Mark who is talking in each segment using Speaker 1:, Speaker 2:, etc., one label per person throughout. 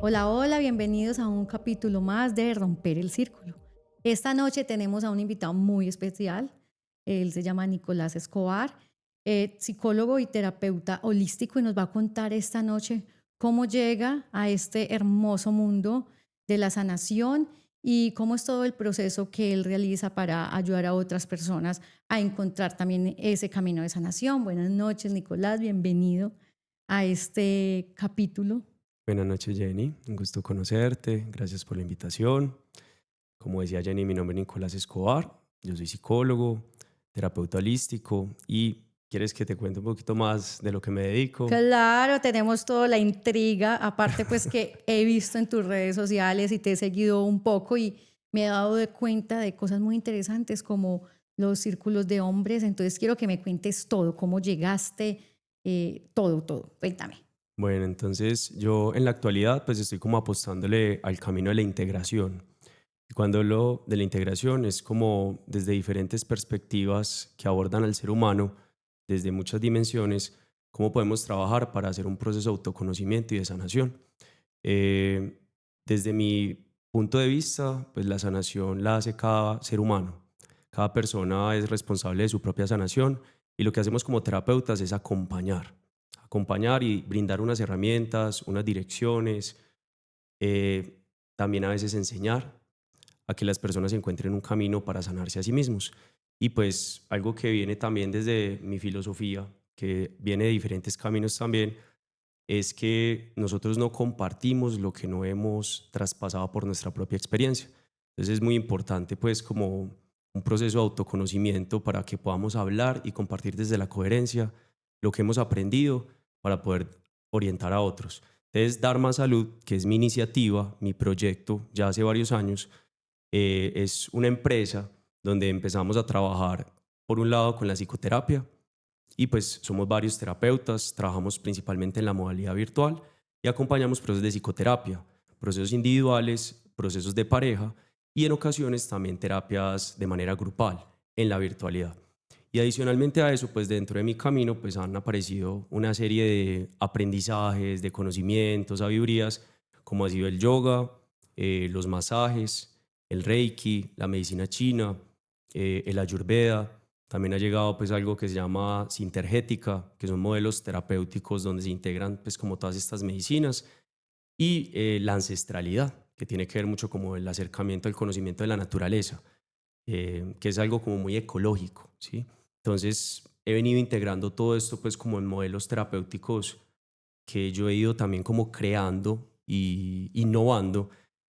Speaker 1: Hola, hola, bienvenidos a un capítulo más de Romper el Círculo. Esta noche tenemos a un invitado muy especial. Él se llama Nicolás Escobar, psicólogo y terapeuta holístico, y nos va a contar esta noche cómo llega a este hermoso mundo de la sanación y cómo es todo el proceso que él realiza para ayudar a otras personas a encontrar también ese camino de sanación. Buenas noches, Nicolás, bienvenido a este capítulo.
Speaker 2: Buenas noches, Jenny. Un gusto conocerte. Gracias por la invitación. Como decía Jenny, mi nombre es Nicolás Escobar. Yo soy psicólogo, terapeuta holístico y ¿quieres que te cuente un poquito más de lo que me dedico?
Speaker 1: Claro, tenemos toda la intriga, aparte pues que he visto en tus redes sociales y te he seguido un poco y me he dado de cuenta de cosas muy interesantes como los círculos de hombres, entonces quiero que me cuentes todo, cómo llegaste, todo, todo, cuéntame.
Speaker 2: Bueno, entonces yo en la actualidad pues estoy como apostándole al camino de la integración. Y cuando hablo de la integración es como desde diferentes perspectivas que abordan al ser humano, desde muchas dimensiones, cómo podemos trabajar para hacer un proceso de autoconocimiento y de sanación. Eh, Desde mi punto de vista, pues la sanación la hace cada ser humano. Cada persona es responsable de su propia sanación y lo que hacemos como terapeutas es acompañar y brindar unas herramientas, unas direcciones, eh, también a veces enseñar a que las personas encuentren un camino para sanarse a sí mismos. Y pues algo que viene también desde mi filosofía, que viene de diferentes caminos también, es que nosotros no compartimos lo que no hemos traspasado por nuestra propia experiencia. Entonces es muy importante pues como un proceso de autoconocimiento para que podamos hablar y compartir desde la coherencia lo que hemos aprendido para poder orientar a otros. Entonces Dharma Salud, que es mi iniciativa, mi proyecto ya hace varios años, es una empresa donde empezamos a trabajar por un lado con la psicoterapia, y pues somos varios terapeutas, trabajamos principalmente en la modalidad virtual y acompañamos procesos de psicoterapia, procesos individuales, procesos de pareja y en ocasiones también terapias de manera grupal en la virtualidad. Y adicionalmente a eso, pues dentro de mi camino, pues han aparecido una serie de aprendizajes, de conocimientos, sabidurías, como ha sido el yoga, los masajes, el reiki, la medicina china, el ayurveda. También ha llegado pues algo que se llama sintergética, que son modelos terapéuticos donde se integran pues como todas estas medicinas y la ancestralidad, que tiene que ver mucho como el acercamiento al conocimiento de la naturaleza, que es algo como muy ecológico, ¿sí? Entonces he venido integrando todo esto pues como en modelos terapéuticos que yo he ido también como creando y innovando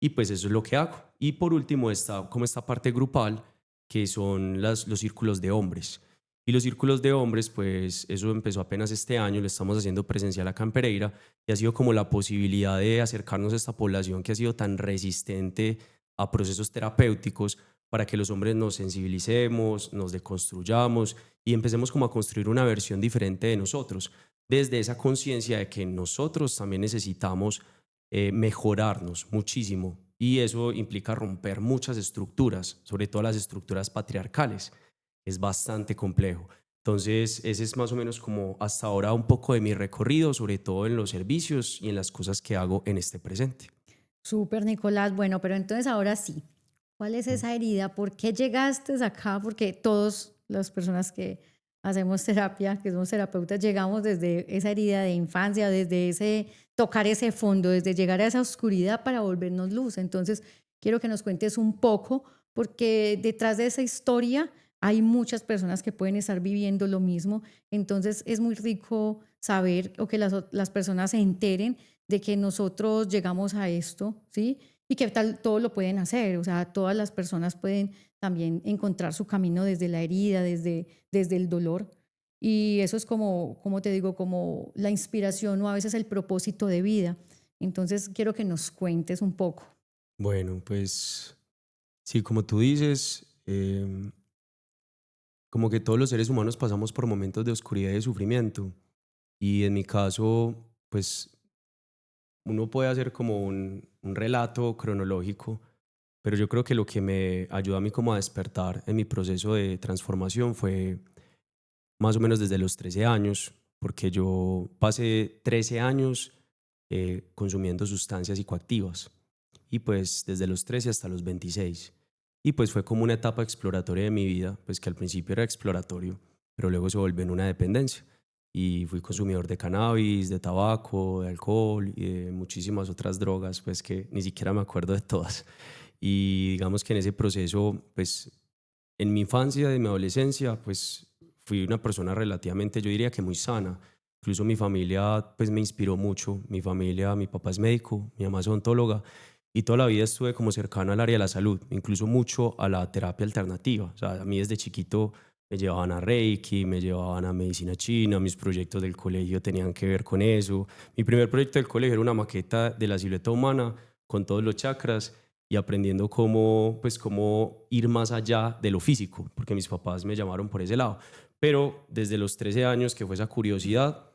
Speaker 2: y pues eso es lo que hago. Y por último está como esta parte grupal que son los círculos de hombres. Y los círculos de hombres, pues eso empezó apenas este año, lo estamos haciendo presencial acá en Pereira y ha sido como la posibilidad de acercarnos a esta población que ha sido tan resistente a procesos terapéuticos para que los hombres nos sensibilicemos, nos deconstruyamos y empecemos como a construir una versión diferente de nosotros desde esa conciencia de que nosotros también necesitamos mejorarnos muchísimo y eso implica romper muchas estructuras, sobre todo las estructuras patriarcales. Es bastante complejo. Entonces, ese es más o menos como hasta ahora un poco de mi recorrido, sobre todo en los servicios y en las cosas que hago en este presente.
Speaker 1: Súper, Nicolás. Bueno, pero entonces ahora sí, ¿cuál es
Speaker 2: Mm.
Speaker 1: esa herida? ¿Por qué llegaste acá? Porque todas las personas que hacemos terapia, que somos terapeutas, llegamos desde esa herida de infancia, desde ese tocar ese fondo, desde llegar a esa oscuridad para volvernos luz. Entonces, quiero que nos cuentes un poco, porque detrás de esa historia hay muchas personas que pueden estar viviendo lo mismo. Entonces, es muy rico saber o que las personas se enteren de que nosotros llegamos a esto, ¿sí? Y que tal todo lo pueden hacer, o sea, todas las personas pueden también encontrar su camino desde la herida, desde el dolor. Y eso es como te digo, como la inspiración o a veces el propósito de vida. Entonces, quiero que nos cuentes un poco.
Speaker 2: Bueno, pues sí, como tú dices, como que todos los seres humanos pasamos por momentos de oscuridad y de sufrimiento. Y en mi caso, pues uno puede hacer como un relato cronológico, pero yo creo que lo que me ayudó a mí como a despertar en mi proceso de transformación fue más o menos desde los 13 años, porque yo pasé 13 años consumiendo sustancias psicoactivas. Y pues desde los 13 hasta los 26. Y pues fue como una etapa exploratoria de mi vida, pues que al principio era exploratorio, pero luego se volvió en una dependencia. Y fui consumidor de cannabis, de tabaco, de alcohol y de muchísimas otras drogas, pues que ni siquiera me acuerdo de todas. Y digamos que en ese proceso, pues en mi infancia, de mi adolescencia, pues fui una persona relativamente, yo diría que muy sana. Incluso mi familia pues me inspiró mucho. Mi familia, mi papá es médico, mi mamá es odontóloga y toda la vida estuve como cercano al área de la salud, incluso mucho a la terapia alternativa. O sea, a mí desde chiquito me llevaban a Reiki, me llevaban a medicina china, mis proyectos del colegio tenían que ver con eso. Mi primer proyecto del colegio era una maqueta de la silueta humana con todos los chakras y aprendiendo cómo, pues, cómo ir más allá de lo físico, porque mis papás me llamaron por ese lado. Pero desde los 13 años, que fue esa curiosidad,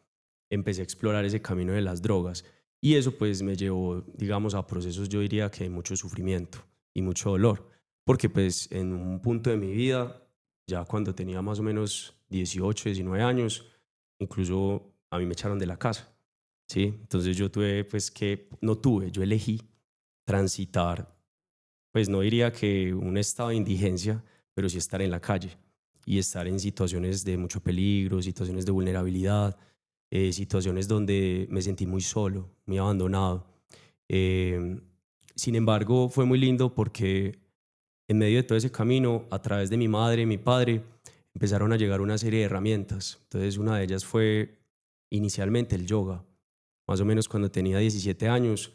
Speaker 2: empecé a explorar ese camino de las drogas. Y eso pues me llevó, digamos, a procesos, yo diría que de mucho sufrimiento y mucho dolor, porque pues en un punto de mi vida, ya cuando tenía más o menos 18, 19 años, incluso a mí me echaron de la casa, ¿sí? Entonces yo tuve pues que, no tuve, yo elegí transitar, pues no diría que un estado de indigencia, pero sí estar en la calle y estar en situaciones de mucho peligro, situaciones de vulnerabilidad, situaciones donde me sentí muy solo, muy abandonado. Eh, Sin embargo, fue muy lindo porque en medio de todo ese camino, a través de mi madre y mi padre, empezaron a llegar una serie de herramientas. Entonces, una de ellas fue inicialmente el yoga. Más o menos cuando tenía 17 años,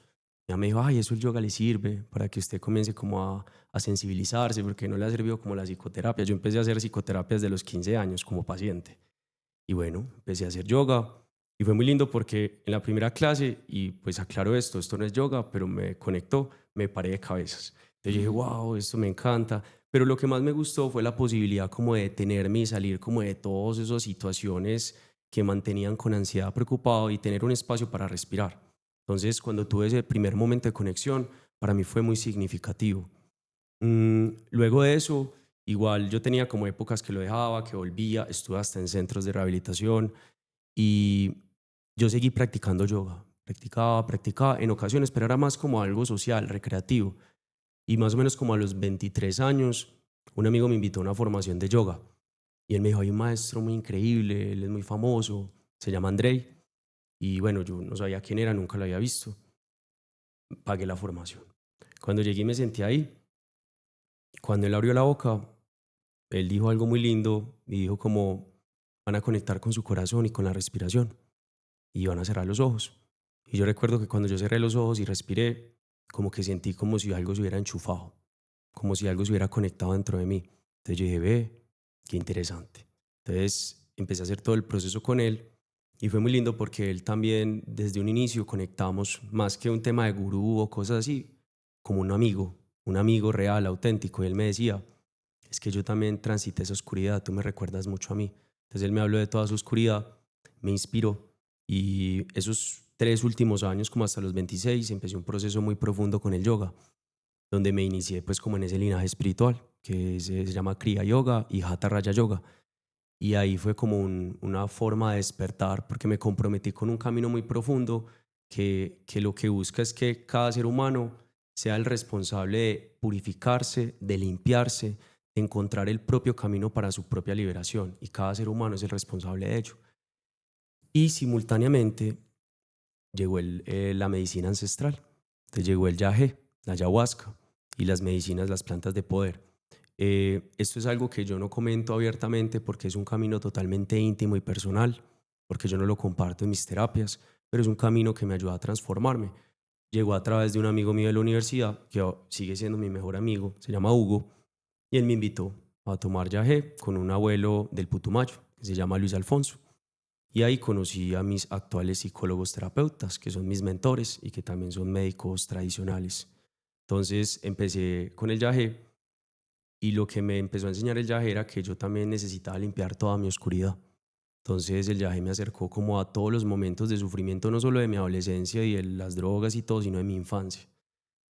Speaker 2: ya me dijo, ay, eso el yoga le sirve para que usted comience como a sensibilizarse, porque no le ha servido como la psicoterapia. Yo empecé a hacer psicoterapia desde los 15 años como paciente. Y bueno, empecé a hacer yoga y fue muy lindo porque en la primera clase, y pues aclaro esto no es yoga, pero me conectó, me paré de cabezas. Entonces yo dije, wow, esto me encanta. Pero lo que más me gustó fue la posibilidad como de detenerme y salir como de todas esas situaciones que mantenían con ansiedad, preocupado y tener un espacio para respirar. Entonces, cuando tuve ese primer momento de conexión, para mí fue muy significativo. Luego de eso, igual yo tenía como épocas que lo dejaba, que volvía, estuve hasta en centros de rehabilitación y yo seguí practicando yoga. Practicaba en ocasiones, pero era más como algo social, recreativo. Y más o menos como a los 23 años, un amigo me invitó a una formación de yoga. Y él me dijo, hay un maestro muy increíble, él es muy famoso, se llama Andrei. Y bueno, yo no sabía quién era, nunca lo había visto. Pagué la formación. Cuando llegué y me senté ahí, cuando él abrió la boca, él dijo algo muy lindo y dijo como van a conectar con su corazón y con la respiración y van a cerrar los ojos. Y yo recuerdo que cuando yo cerré los ojos y respiré, como que sentí como si algo se hubiera enchufado, como si algo se hubiera conectado dentro de mí. Entonces yo dije, ve, qué interesante. Entonces empecé a hacer todo el proceso con él y fue muy lindo porque él también desde un inicio conectamos más que un tema de gurú o cosas así, como un amigo real, auténtico. Y él me decía, es que yo también transité esa oscuridad, tú me recuerdas mucho a mí. Entonces él me habló de toda su oscuridad, me inspiró y esos 3 últimos años, como hasta los 26, empecé un proceso muy profundo con el yoga, donde me inicié pues como en ese linaje espiritual, que se llama Kriya Yoga y Hatha Raya Yoga. Y ahí fue como una forma de despertar, porque me comprometí con un camino muy profundo que lo que busca es que cada ser humano sea el responsable de purificarse, de limpiarse, de encontrar el propio camino para su propia liberación. Y cada ser humano es el responsable de ello. Y simultáneamente llegó la medicina ancestral. Entonces llegó el yagé, la ayahuasca y las medicinas, las plantas de poder. Esto es algo que yo no comento abiertamente porque es un camino totalmente íntimo y personal, porque yo no lo comparto en mis terapias, pero es un camino que me ayuda a transformarme. Llegó a través de un amigo mío de la universidad, que sigue siendo mi mejor amigo, se llama Hugo, y él me invitó a tomar yagé con un abuelo del Putumayo, que se llama Luis Alfonso. Y ahí conocí a mis actuales psicólogos terapeutas, que son mis mentores y que también son médicos tradicionales. Entonces empecé con el yagé y lo que me empezó a enseñar el yagé era que yo también necesitaba limpiar toda mi oscuridad. Entonces el yagé me acercó como a todos los momentos de sufrimiento, no solo de mi adolescencia y de las drogas y todo, sino de mi infancia.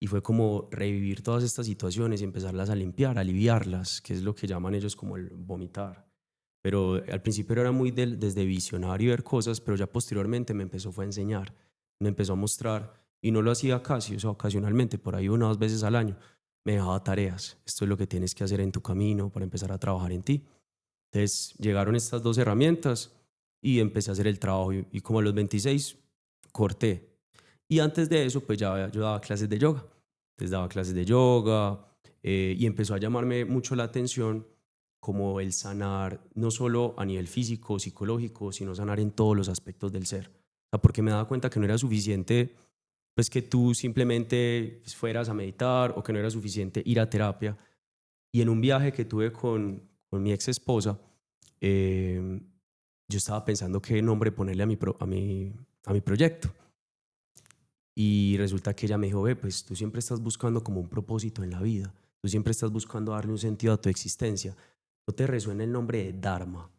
Speaker 2: Y fue como revivir todas estas situaciones y empezarlas a limpiar, a aliviarlas, que es lo que llaman ellos como el vomitar. Pero al principio era muy desde visionar y ver cosas, pero ya posteriormente me empezó fue a enseñar. me empezó a mostrar, y no lo hacía casi, o sea, ocasionalmente, por ahí 1 o 2 veces al año, me dejaba tareas. Esto es lo que tienes que hacer en tu camino para empezar a trabajar en ti. Entonces llegaron estas 2 herramientas y empecé a hacer el trabajo y como a los 26 corté. Y antes de eso, pues ya yo daba clases de yoga. Entonces daba clases de yoga y empezó a llamarme mucho la atención como el sanar, no solo a nivel físico, psicológico, sino sanar en todos los aspectos del ser. O sea, porque me daba cuenta que no era suficiente pues que tú simplemente pues, fueras a meditar o que no era suficiente ir a terapia. Y en un viaje que tuve con mi ex esposa, eh, yo estaba pensando qué nombre ponerle a mi proyecto. Y resulta que ella me dijo, ve, pues tú siempre estás buscando como un propósito en la vida, tú siempre estás buscando darle un sentido a tu existencia. ¿No te resuena el nombre de Dharma?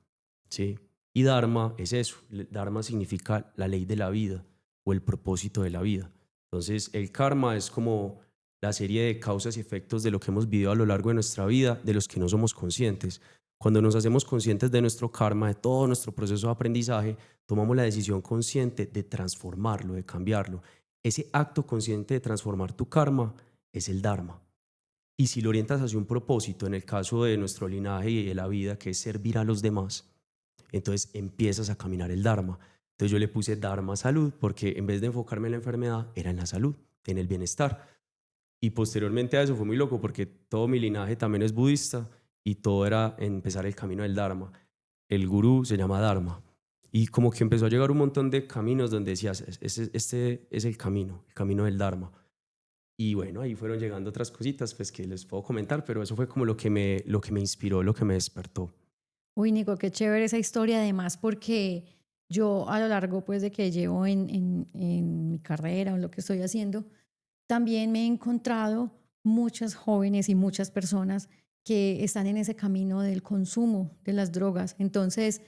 Speaker 2: ¿Sí? Y Dharma es eso, Dharma significa la ley de la vida o el propósito de la vida. Entonces el karma es como la serie de causas y efectos de lo que hemos vivido a lo largo de nuestra vida, de los que no somos conscientes. Cuando nos hacemos conscientes de nuestro karma, de todo nuestro proceso de aprendizaje, tomamos la decisión consciente de transformarlo, de cambiarlo. Ese acto consciente de transformar tu karma es el Dharma. Y si lo orientas hacia un propósito, en el caso de nuestro linaje y de la vida, que es servir a los demás, entonces empiezas a caminar el Dharma. Entonces yo le puse Dharma salud porque en vez de enfocarme en la enfermedad, era en la salud, en el bienestar. Y posteriormente a eso fue muy loco porque todo mi linaje también es budista y todo era empezar el camino del Dharma. El gurú se llama Dharma. Y como que empezó a llegar un montón de caminos donde decías, este es el camino del Dharma. Y bueno, ahí fueron llegando otras cositas pues que les puedo comentar, pero eso fue como lo que me inspiró, lo que me despertó.
Speaker 1: Uy, Nico, qué chévere esa historia, además, porque yo a lo largo pues de que llevo en mi carrera o en lo que estoy haciendo, también me he encontrado muchas jóvenes y muchas personas que están en ese camino del consumo de las drogas. Entonces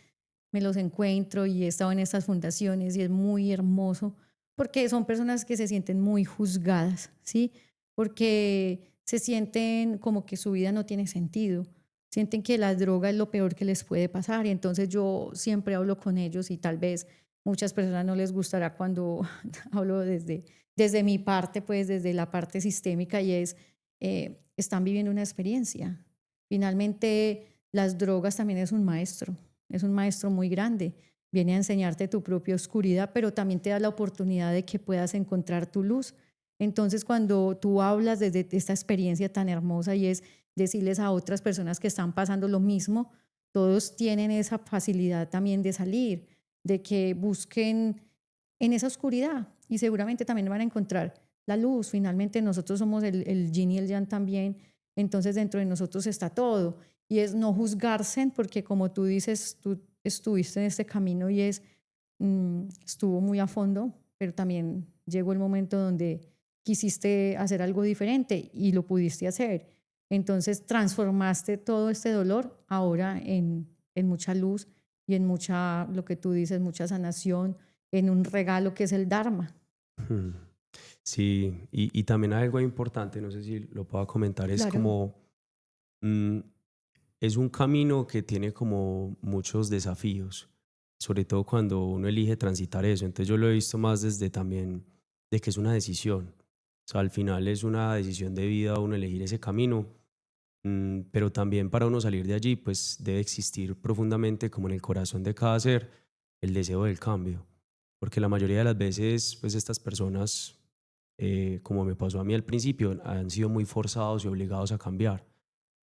Speaker 1: me los encuentro y he estado en estas fundaciones y es muy hermoso porque son personas que se sienten muy juzgadas, ¿sí? Porque se sienten como que su vida no tiene sentido, sienten que la droga es lo peor que les puede pasar y entonces yo siempre hablo con ellos y tal vez muchas personas no les gustará cuando hablo desde mi parte, pues desde la parte sistémica y están viviendo una experiencia. Finalmente, las drogas también es un maestro muy grande. Viene a enseñarte tu propia oscuridad, pero también te da la oportunidad de que puedas encontrar tu luz. Entonces, cuando tú hablas desde esta experiencia tan hermosa y es decirles a otras personas que están pasando lo mismo, todos tienen esa facilidad también de salir, de que busquen en esa oscuridad y seguramente también van a encontrar la luz. Finalmente nosotros somos el yin y el yang también, entonces dentro de nosotros está todo y es no juzgarse porque como tú dices, tú estuviste en este camino y estuvo muy a fondo, pero también llegó el momento donde quisiste hacer algo diferente y lo pudiste hacer. Entonces transformaste todo este dolor ahora en mucha luz y en mucha, lo que tú dices, mucha sanación, en un regalo que es el Dharma.
Speaker 2: Hmm. Sí, y también hay algo importante, no sé si lo puedo comentar, es
Speaker 1: Claro.
Speaker 2: como, mm, es un camino que tiene como muchos desafíos, sobre todo cuando uno elige transitar eso. Entonces yo lo he visto más desde también de que es una decisión. O sea, al final es una decisión de vida uno elegir ese camino, pero también para uno salir de allí, pues debe existir profundamente como en el corazón de cada ser el deseo del cambio. Porque la mayoría de las veces, pues estas personas, como me pasó a mí al principio, han sido muy forzados y obligados a cambiar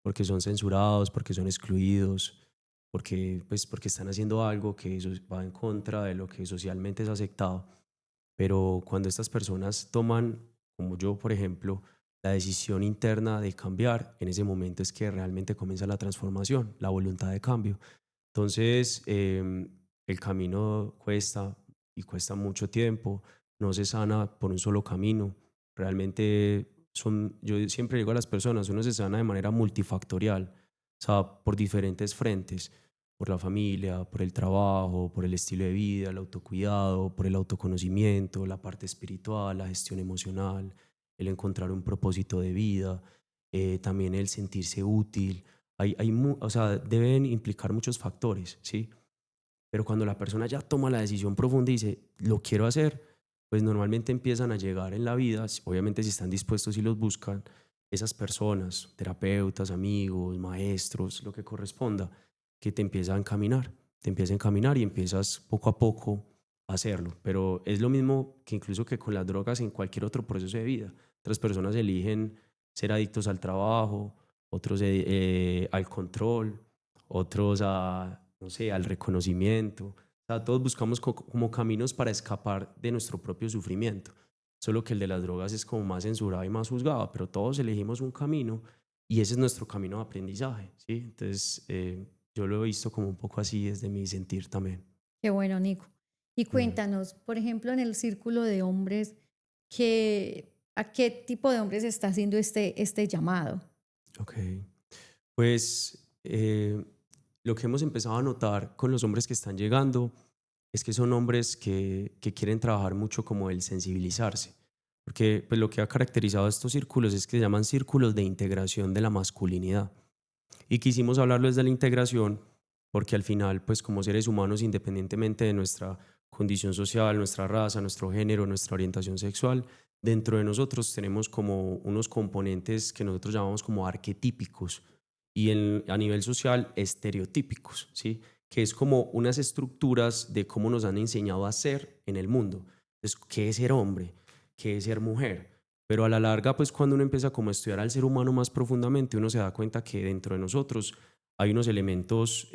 Speaker 2: porque son censurados, porque son excluidos, porque están haciendo algo que eso va en contra de lo que socialmente es aceptado. Pero cuando estas personas toman, como yo, por ejemplo, la decisión interna de cambiar, en ese momento es que realmente comienza la transformación, la voluntad de cambio. Entonces, el camino cuesta y cuesta mucho tiempo, no se sana por un solo camino. Realmente yo siempre digo a las personas, uno se sana de manera multifactorial, o sea, por diferentes frentes, por la familia, por el trabajo, por el estilo de vida, el autocuidado, por el autoconocimiento, la parte espiritual, la gestión emocional, el encontrar un propósito de vida, también el sentirse útil. O sea, deben implicar muchos factores, ¿sí? Pero cuando la persona ya toma la decisión profunda y dice, lo quiero hacer, pues normalmente empiezan a llegar en la vida, obviamente si están dispuestos y los buscan, esas personas, terapeutas, amigos, maestros, lo que corresponda, que te empiezan a encaminar y empiezas poco a poco a hacerlo. Pero es lo mismo que incluso que con las drogas en cualquier otro proceso de vida. Otras personas eligen ser adictos al trabajo, otros al control, otros a, no sé, al reconocimiento. O sea, todos buscamos como caminos para escapar de nuestro propio sufrimiento. Solo que el de las drogas es como más censurado y más juzgado, pero todos elegimos un camino y ese es nuestro camino de aprendizaje, ¿sí? Entonces, yo lo he visto como un poco así desde mi sentir también.
Speaker 1: Qué bueno, Nico. Y
Speaker 2: Mm,
Speaker 1: cuéntanos, por ejemplo, en el círculo de hombres, ¿a qué tipo de hombres está haciendo este llamado?
Speaker 2: ok. Pues lo que hemos empezado a notar con los hombres que están llegando es que son hombres que quieren trabajar mucho como el sensibilizarse. Porque pues, lo que ha caracterizado a estos círculos es que se llaman círculos de integración de la masculinidad. Y quisimos hablarlo desde la integración porque al final, pues como seres humanos, independientemente de nuestra condición social, nuestra raza, nuestro género, nuestra orientación sexual, dentro de nosotros tenemos como unos componentes que nosotros llamamos como arquetípicos y a nivel social estereotípicos, ¿sí? Que es como unas estructuras de cómo nos han enseñado a ser en el mundo. Entonces, ¿qué es ser hombre? ¿Qué es ser mujer? Pero a la larga, pues cuando uno empieza como a estudiar al ser humano más profundamente, uno se da cuenta que dentro de nosotros hay unos elementos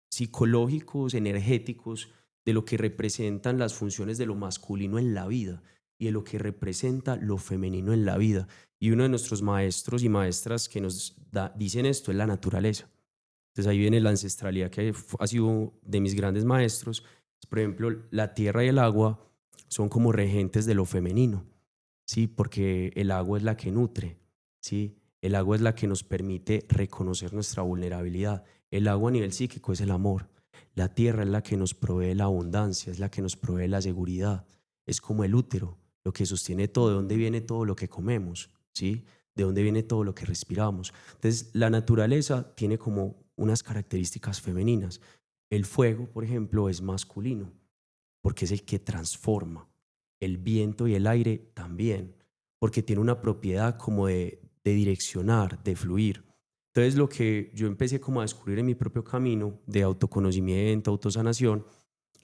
Speaker 2: psicológicos, energéticos, de lo que representan las funciones de lo masculino en la vida y de lo que representa lo femenino en la vida. Y uno de nuestros maestros y maestras que nos dicen esto es la naturaleza. Entonces ahí viene la ancestralidad que ha sido de mis grandes maestros. Por ejemplo, la tierra y el agua son como regentes de lo femenino. Sí, porque el agua es la que nutre, ¿sí? El agua es la que nos permite reconocer nuestra vulnerabilidad. El agua a nivel psíquico es el amor. La tierra es la que nos provee la abundancia, es la que nos provee la seguridad. Es como el útero, lo que sostiene todo, de dónde viene todo lo que comemos, ¿sí? De dónde viene todo lo que respiramos. Entonces, la naturaleza tiene como unas características femeninas. El fuego, por ejemplo, es masculino porque es el que transforma. El viento y el aire también, porque tiene una propiedad como de direccionar, de fluir. Entonces lo que yo empecé como a descubrir en mi propio camino de autoconocimiento, autosanación,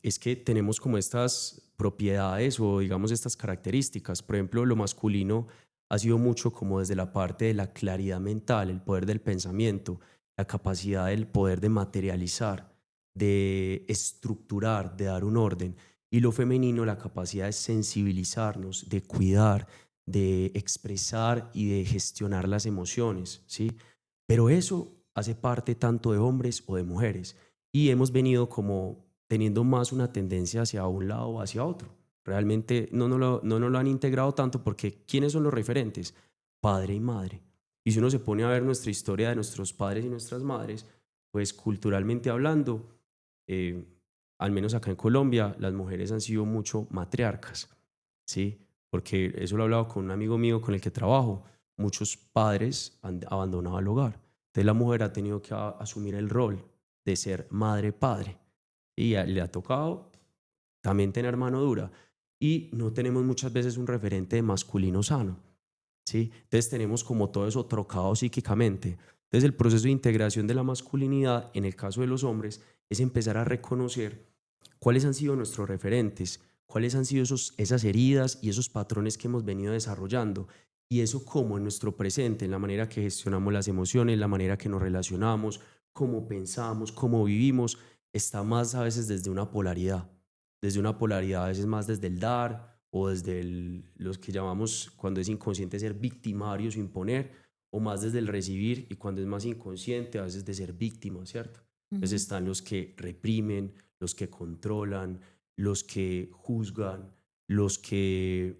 Speaker 2: es que tenemos como estas propiedades o digamos estas características. Por ejemplo, lo masculino ha sido mucho como desde la parte de la claridad mental, el poder del pensamiento, la capacidad del poder de materializar, de estructurar, de dar un orden. Y lo femenino, la capacidad de sensibilizarnos, de cuidar, de expresar y de gestionar las emociones, ¿sí? Pero eso hace parte tanto de hombres o de mujeres. Y hemos venido como teniendo más una tendencia hacia un lado o hacia otro. Realmente no nos lo han integrado tanto porque ¿quiénes son los referentes? Padre y madre. Y si uno se pone a ver nuestra historia de nuestros padres y nuestras madres, pues culturalmente hablando, eh, al menos acá en Colombia, las mujeres han sido mucho matriarcas, ¿sí? Porque eso lo he hablado con un amigo mío con el que trabajo. Muchos padres han abandonado el hogar. Entonces la mujer ha tenido que asumir el rol de ser madre-padre y le ha tocado también tener mano dura. Y no tenemos muchas veces un referente de masculino sano, ¿sí? Entonces tenemos como todo eso trocado psíquicamente. Entonces el proceso de integración de la masculinidad, en el caso de los hombres, es empezar a reconocer cuáles han sido nuestros referentes, cuáles han sido esas heridas y esos patrones que hemos venido desarrollando. Y eso como en nuestro presente, en la manera que gestionamos las emociones, la manera que nos relacionamos, cómo pensamos, cómo vivimos, está más a veces desde una polaridad a veces más desde el dar o desde los que llamamos cuando es inconsciente ser victimarios o imponer, o más desde el recibir y cuando es más inconsciente a veces de ser víctima, ¿cierto? Entonces
Speaker 1: Ujú.
Speaker 2: están los que reprimen, los que controlan, los que juzgan, los que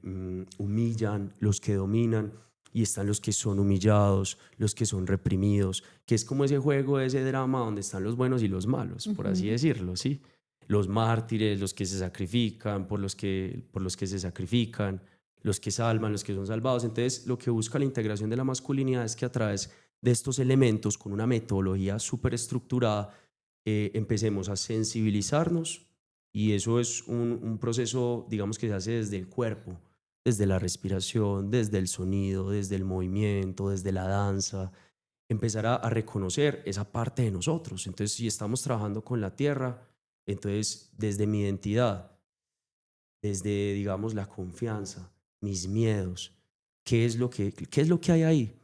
Speaker 2: humillan, los que dominan, y están los que son humillados, los que son reprimidos, que es como ese juego, ese drama donde están los buenos y los malos, por así
Speaker 1: Ujú.
Speaker 2: decirlo, ¿sí? Los mártires, los que se sacrifican, por los que se sacrifican, los que salvan, los que son salvados. Entonces, lo que busca la integración de la masculinidad es que a través de estos elementos, con una metodología súper estructurada, empecemos a sensibilizarnos Y eso es un proceso, digamos, que se hace desde el cuerpo, desde la respiración, desde el sonido, desde el movimiento, desde la danza. Empezar a reconocer esa parte de nosotros. Entonces, si estamos trabajando con la tierra, entonces desde mi identidad, desde, digamos, la confianza, mis miedos, qué es lo que hay ahí?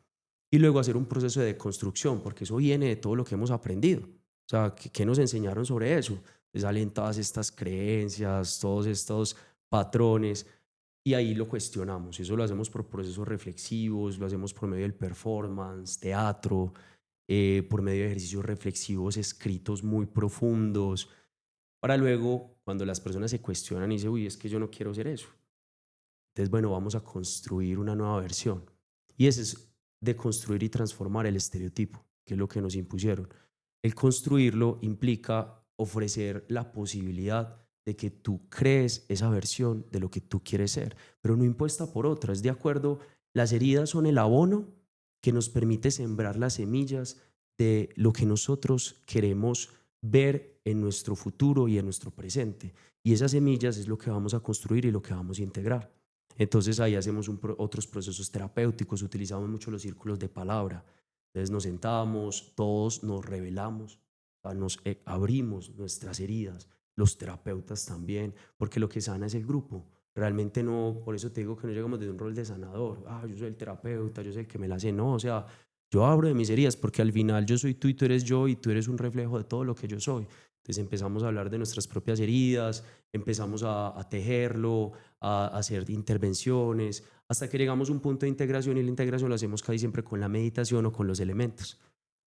Speaker 2: Y luego hacer un proceso de deconstrucción, porque eso viene de todo lo que hemos aprendido. O sea, ¿qué nos enseñaron sobre eso? Pues salen todas estas creencias, todos estos patrones, y ahí lo cuestionamos. Eso lo hacemos por procesos reflexivos, lo hacemos por medio del performance, teatro, por medio de ejercicios reflexivos escritos muy profundos, para luego, cuando las personas se cuestionan y dicen, uy, es que yo no quiero ser eso. Entonces, bueno, vamos a construir una nueva versión. Y ese es de construir y transformar el estereotipo, que es lo que nos impusieron. El construirlo implica ofrecer la posibilidad de que tú crees esa versión de lo que tú quieres ser, pero no impuesta por otra. Es de acuerdo, las heridas son el abono que nos permite sembrar las semillas de lo que nosotros queremos ver en nuestro futuro y en nuestro presente. Y esas semillas es lo que vamos a construir y lo que vamos a integrar. Entonces ahí hacemos otros procesos terapéuticos, utilizamos mucho los círculos de palabra. Entonces nos sentamos, todos nos revelamos, o sea, nos abrimos nuestras heridas, los terapeutas también, porque lo que sana es el grupo. Realmente no, por eso te digo que no llegamos desde un rol de sanador. Yo soy el terapeuta, yo soy el que me la sé. No, o sea, yo abro de mis heridas porque al final yo soy tú y tú eres yo y tú eres un reflejo de todo lo que yo soy. Entonces empezamos a hablar de nuestras propias heridas, empezamos a tejerlo, a hacer intervenciones, hasta que llegamos a un punto de integración, y la integración lo hacemos casi siempre con la meditación o con los elementos.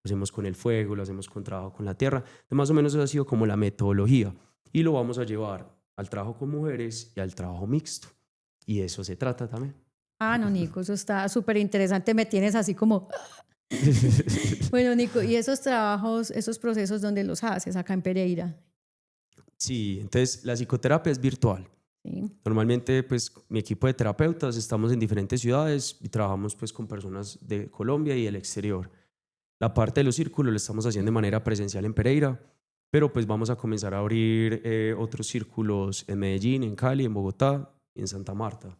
Speaker 2: Lo hacemos con el fuego, lo hacemos con trabajo con la tierra. Más o menos eso ha sido como la metodología, y lo vamos a llevar al trabajo con mujeres y al trabajo mixto. Y de eso se trata también.
Speaker 1: Ah, no, Nico, eso está súper interesante. Me tienes así como... Bueno, Nico, ¿y esos trabajos, esos procesos, dónde los haces acá en Pereira?
Speaker 2: Sí, entonces la psicoterapia es virtual.
Speaker 1: Sí.
Speaker 2: Normalmente, pues, mi equipo de terapeutas estamos en diferentes ciudades y trabajamos, pues, con personas de Colombia y del exterior. La parte de los círculos lo estamos haciendo de manera presencial en Pereira, pero pues vamos a comenzar a abrir otros círculos en Medellín, en Cali, en Bogotá, en Santa Marta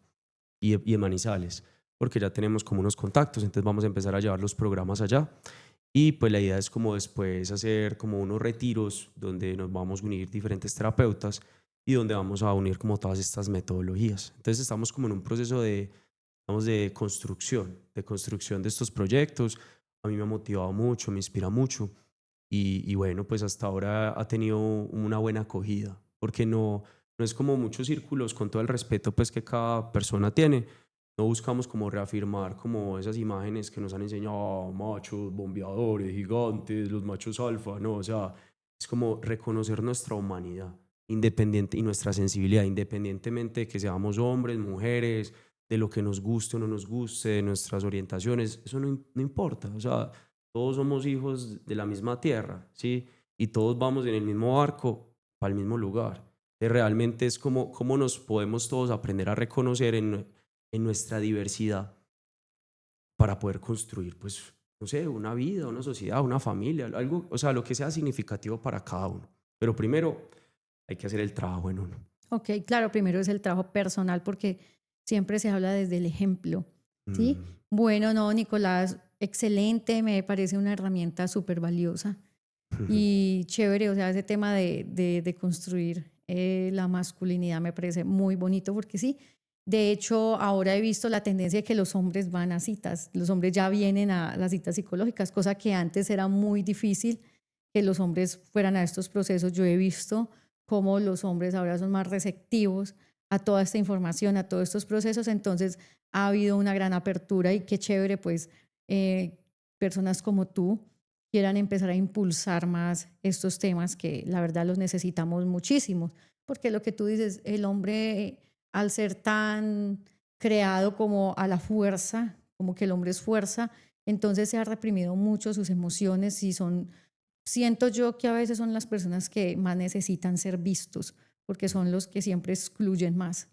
Speaker 2: y en Manizales, porque ya tenemos como unos contactos. Entonces vamos a empezar a llevar los programas allá. Y pues la idea es como después hacer como unos retiros donde nos vamos a unir diferentes terapeutas y donde vamos a unir como todas estas metodologías. Entonces estamos como en un proceso de, vamos, de construcción de estos proyectos. A mí me ha motivado mucho, me inspira mucho, y bueno, pues hasta ahora ha tenido una buena acogida, porque no es como muchos círculos, con todo el respeto pues que cada persona tiene. No buscamos como reafirmar como esas imágenes que nos han enseñado, machos, bombeadores, gigantes, los machos alfa, no, o sea, es como reconocer nuestra humanidad independiente y nuestra sensibilidad, independientemente de que seamos hombres, mujeres, de lo que nos guste o no nos guste, de nuestras orientaciones, eso no importa, o sea, todos somos hijos de la misma tierra, ¿sí? Y todos vamos en el mismo barco para el mismo lugar. Realmente es como cómo nos podemos todos aprender a reconocer en nuestra diversidad para poder construir, pues, no sé, una vida, una sociedad, una familia, algo, o sea, lo que sea significativo para cada uno. Pero primero hay que hacer el trabajo en uno.
Speaker 1: Ok, claro, primero es el trabajo personal porque siempre se habla desde el ejemplo, ¿sí?
Speaker 2: Mm.
Speaker 1: Bueno, no, Nicolás, excelente, me parece una herramienta súper valiosa y chévere, o sea, ese tema de construir la masculinidad me parece muy bonito porque sí, de hecho, ahora he visto la tendencia de que los hombres van a citas, los hombres ya vienen a las citas psicológicas, cosa que antes era muy difícil que los hombres fueran a estos procesos. Yo he visto cómo los hombres ahora son más receptivos a toda esta información, a todos estos procesos, entonces ha habido una gran apertura y qué chévere, pues, eh, personas como tú quieran empezar a impulsar más estos temas que la verdad los necesitamos muchísimo, porque lo que tú dices, el hombre al ser tan creado como a la fuerza, como que el hombre es fuerza, entonces se ha reprimido mucho sus emociones y son, siento yo que a veces son las personas que más necesitan ser vistos, porque son los que siempre excluyen más.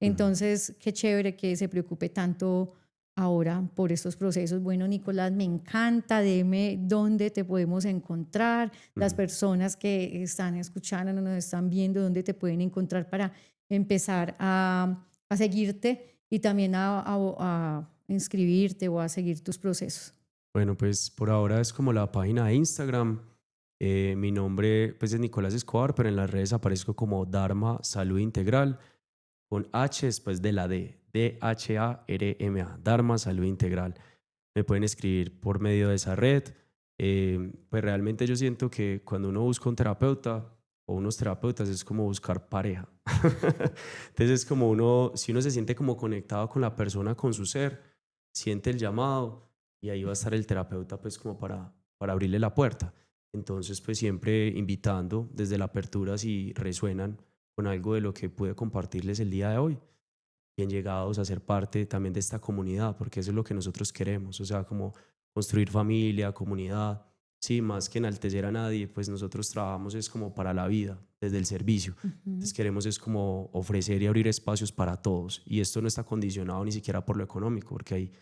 Speaker 2: Mm.
Speaker 1: Entonces, qué chévere que se preocupe tanto ahora por estos procesos. Bueno, Nicolás, me encanta, dime dónde te podemos encontrar, las
Speaker 2: Ujú.
Speaker 1: personas que están escuchando, nos están viendo, dónde te pueden encontrar para empezar a seguirte y también a inscribirte o a seguir tus procesos.
Speaker 2: Bueno, pues por ahora es como la página de Instagram. Mi nombre pues es Nicolás Escobar, pero en las redes aparezco como Dharma Salud Integral, con H después de la D, Dharma, Dharma Salud Integral. Me pueden escribir por medio de esa red. Pues realmente yo siento que cuando uno busca un terapeuta o unos terapeutas es como buscar pareja. Entonces es como uno, si uno se siente como conectado con la persona, con su ser, siente el llamado y ahí va a estar el terapeuta pues como para abrirle la puerta. Entonces pues siempre invitando desde la apertura si resuenan con algo de lo que pude compartirles el día de hoy, bien llegados a ser parte también de esta comunidad, porque eso es lo que nosotros queremos, o sea, como construir familia, comunidad, sí, más que enaltecer a nadie, pues nosotros trabajamos es como para la vida, desde el servicio.
Speaker 1: Ujú.
Speaker 2: Entonces queremos es como ofrecer y abrir espacios para todos, y esto no está condicionado ni siquiera por lo económico, porque hay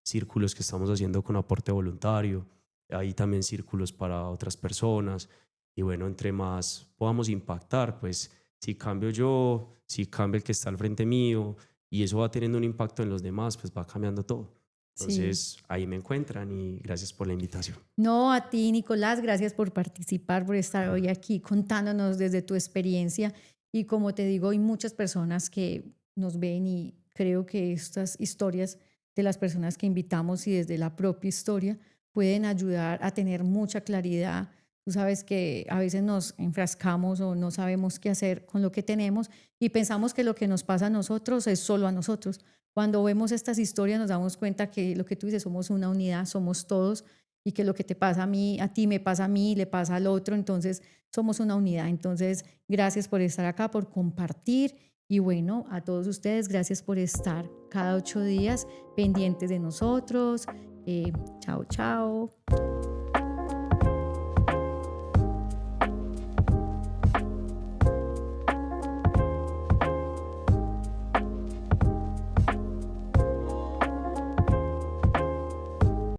Speaker 2: círculos que estamos haciendo con aporte voluntario, hay también círculos para otras personas, y bueno, entre más podamos impactar, pues si cambio yo, si cambia el que está al frente mío, y eso va teniendo un impacto en los demás, pues va cambiando todo.
Speaker 1: Sí.
Speaker 2: Entonces ahí me encuentran y gracias por la invitación.
Speaker 1: No, a ti, Nicolás, gracias por participar, por estar hoy aquí contándonos desde tu experiencia. Y como te digo, hay muchas personas que nos ven y creo que estas historias de las personas que invitamos y desde la propia historia pueden ayudar a tener mucha claridad. Tú sabes que a veces nos enfrascamos o no sabemos qué hacer con lo que tenemos y pensamos que lo que nos pasa a nosotros es solo a nosotros. Cuando vemos estas historias nos damos cuenta que lo que tú dices, somos una unidad, somos todos y que lo que te pasa a mí, a ti me pasa a mí, le pasa al otro, entonces somos una unidad. Entonces, gracias por estar acá, por compartir y bueno, a todos ustedes, gracias por estar cada 8 días pendientes de nosotros. Chao, chao.